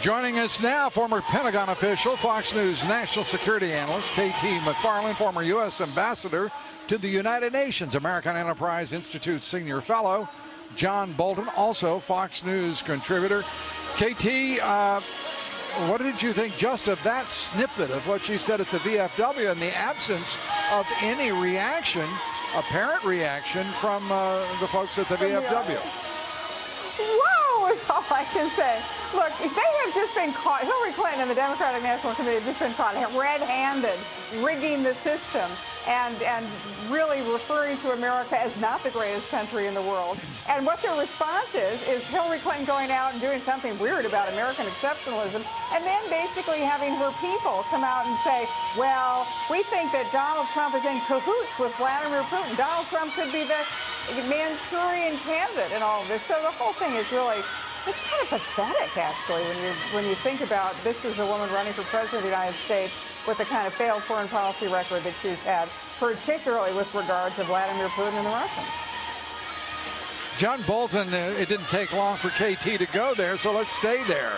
Joining us now, former Pentagon official, Fox News national security analyst, KT McFarland, former U.S. ambassador to the United Nations, American Enterprise Institute senior fellow, John Bolton, also Fox News contributor. KT, what did you think just of that snippet of what she said at the VFW in the absence of any reaction, apparent reaction from the folks at the VFW? Whoa, is all I can say. Look, they have just been caught, Hillary Clinton and the Democratic National Committee have just been caught red-handed, rigging the system and really referring to America as not the greatest country in the world. And what their response is Hillary Clinton going out and doing something weird about American exceptionalism, and then basically having her people come out and say, well, we think that Donald Trump is in cahoots with Vladimir Putin. Donald Trump could be the Manchurian candidate in all of this. So the whole thing is really, it's kind of pathetic, actually, when you think about this is a woman running for president of the United States with the kind of failed foreign policy record that she's had, particularly with regard to Vladimir Putin and the Russians. John Bolton, it didn't take long for KT to go there, so let's stay there.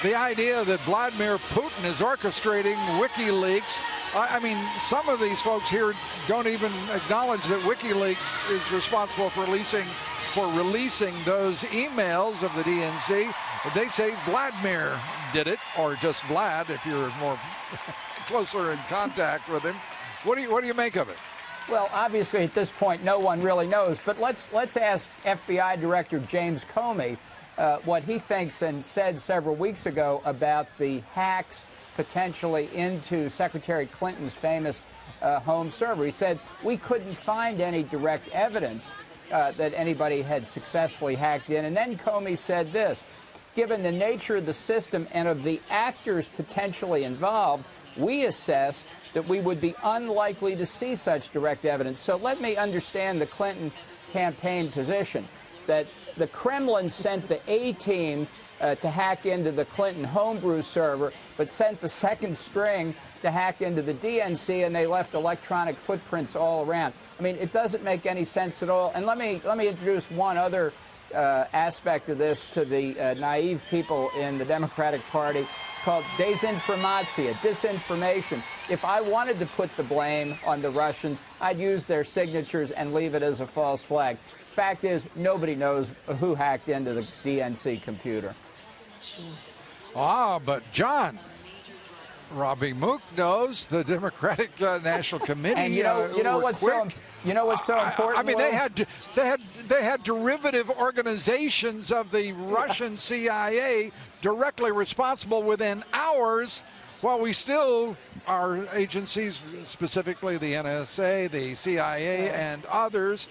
The idea that Vladimir Putin is orchestrating WikiLeaks, I mean, some of these folks here don't even acknowledge that WikiLeaks is responsible for releasing those emails of the DNC. They say Vladimir did it, or just Vlad, if you're more closer in contact with him. What do you make of it? Well, obviously at this point no one really knows, but let's ask FBI Director James Comey what he thinks and said several weeks ago about the hacks potentially into Secretary Clinton's famous home server. He said we couldn't find any direct evidence that anybody had successfully hacked in. And then Comey said this: given the nature of the system and of the actors potentially involved, we assess that we would be unlikely to see such direct evidence. So let me understand the Clinton campaign position, that the Kremlin sent the A-team to hack into the Clinton homebrew server, but sent the second string to hack into the DNC, and they left electronic footprints all around. I mean, it doesn't make any sense at all. And let me introduce one other aspect of this to the naive people in the Democratic Party. It's called desinformatia, disinformation. If I wanted to put the blame on the Russians, I'd use their signatures and leave it as a false flag. Fact is, nobody knows who hacked into the DNC computer. But John, Robbie Mook knows, the Democratic National Committee. And you know what's so important? I mean, they had derivative organizations of the Russian CIA directly responsible within hours, while we still, our agencies, specifically the NSA, the CIA, and others,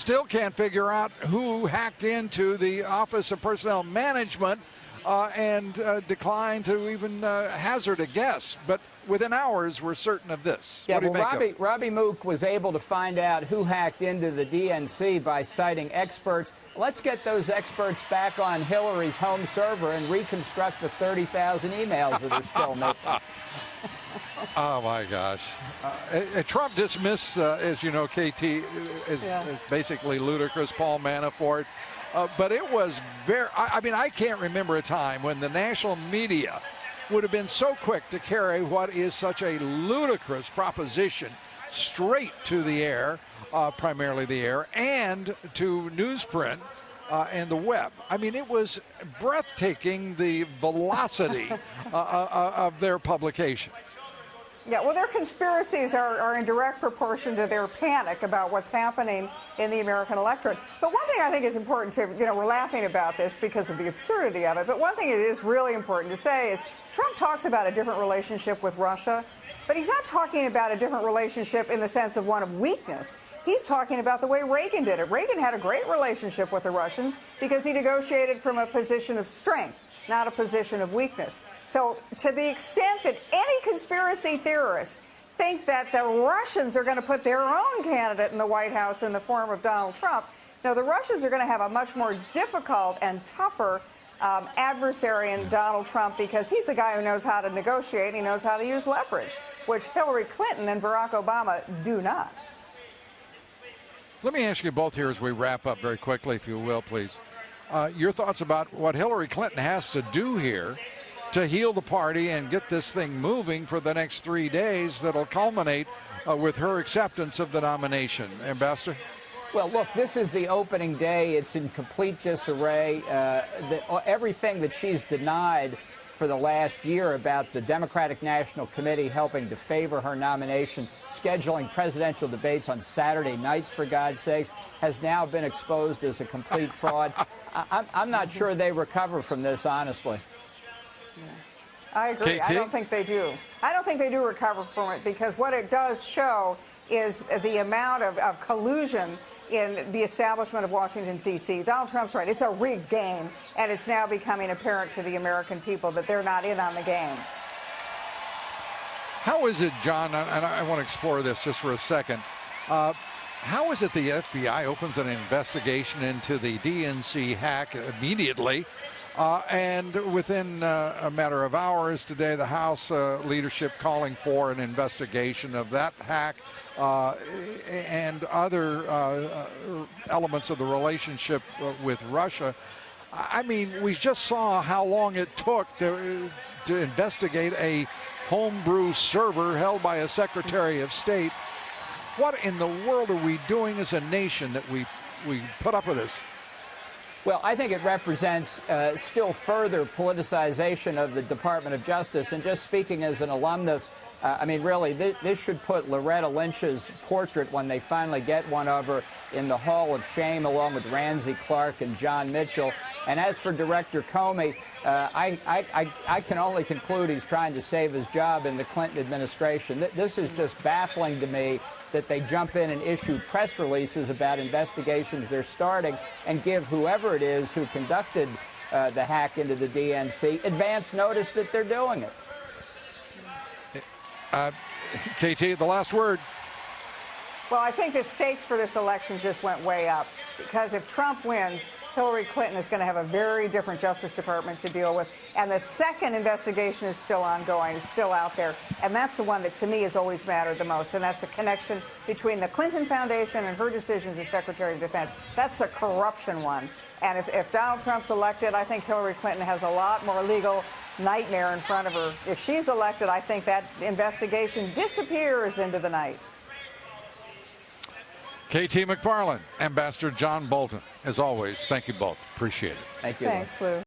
still can't figure out who hacked into the Office of Personnel Management and declined to even hazard a guess. But within hours, we're certain of this. Yeah, well, Robbie Mook was able to find out who hacked into the DNC by citing experts. Let's get those experts back on Hillary's home server and reconstruct the 30,000 emails that are still missing. Oh, my gosh. Trump dismissed, as you know, KT, is basically ludicrous, Paul Manafort. But it was very, I mean, I can't remember a time when the national media would have been so quick to carry what is such a ludicrous proposition straight to the air, primarily the air, and to newsprint and the web. I mean, it was breathtaking, the velocity of their publication. Yeah, well, their conspiracies are in direct proportion to their panic about what's happening in the American electorate. But one thing I think is important to, we're laughing about this because of the absurdity of it, but one thing it is really important to say is Trump talks about a different relationship with Russia, but he's not talking about a different relationship in the sense of one of weakness. He's talking about the way Reagan did it. Reagan had a great relationship with the Russians because he negotiated from a position of strength, not a position of weakness. So to the extent that any conspiracy theorists think that the Russians are going to put their own candidate in the White House in the form of Donald Trump, no, the Russians are going to have a much more difficult and tougher adversary in Donald Trump, because he's the guy who knows how to negotiate and he knows how to use leverage, which Hillary Clinton and Barack Obama do not. Let me ask you both here as we wrap up very quickly, if you will, please. Your thoughts about what Hillary Clinton has to do here to heal the party and get this thing moving for the next 3 days that'll culminate with her acceptance of the nomination. Ambassador? Well, look, this is the opening day. It's in complete disarray. Everything that she's denied for the last year about the Democratic National Committee helping to favor her nomination, scheduling presidential debates on Saturday nights, for God's sakes, has now been exposed as a complete fraud. I'm not sure they recover from this, honestly. Yeah. I agree. KT? I don't think they do. I don't think they do recover from it, because what it does show is the amount of collusion in the establishment of Washington, D.C. Donald Trump's right. It's a rigged game, and it's now becoming apparent to the American people that they're not in on the game. How is it, John, and I want to explore this just for a second, how is it the FBI opens an investigation into the DNC hack immediately, and within a matter of hours today, the House leadership calling for an investigation of that hack and other elements of the relationship with Russia? I mean, we just saw how long it took to investigate a homebrew server held by a Secretary of State. What in the world are we doing as a nation that we put up with this? Well, I think it represents still further politicization of the Department of Justice. And just speaking as an alumnus, I mean, really, this should put Loretta Lynch's portrait, when they finally get one of her, in the Hall of Shame, along with Ramsey Clark and John Mitchell. And as for Director Comey, I can only conclude he's trying to save his job in the Clinton administration. This is just baffling to me, that they jump in and issue press releases about investigations they're starting and give whoever it is who conducted the hack into the DNC advance notice that they're doing it. KT, the last word. Well, I think the stakes for this election just went way up, because if Trump wins, Hillary Clinton is going to have a very different Justice Department to deal with. And the second investigation is still ongoing, it's still out there. And that's the one that, to me, has always mattered the most. And that's the connection between the Clinton Foundation and her decisions as Secretary of Defense. That's the corruption one. And if Donald Trump's elected, I think Hillary Clinton has a lot more legal nightmare in front of her. If she's elected, I think that investigation disappears into the night. KT McFarland, Ambassador John Bolton, as always, thank you both. Appreciate it. Thank you. Thanks, Lou.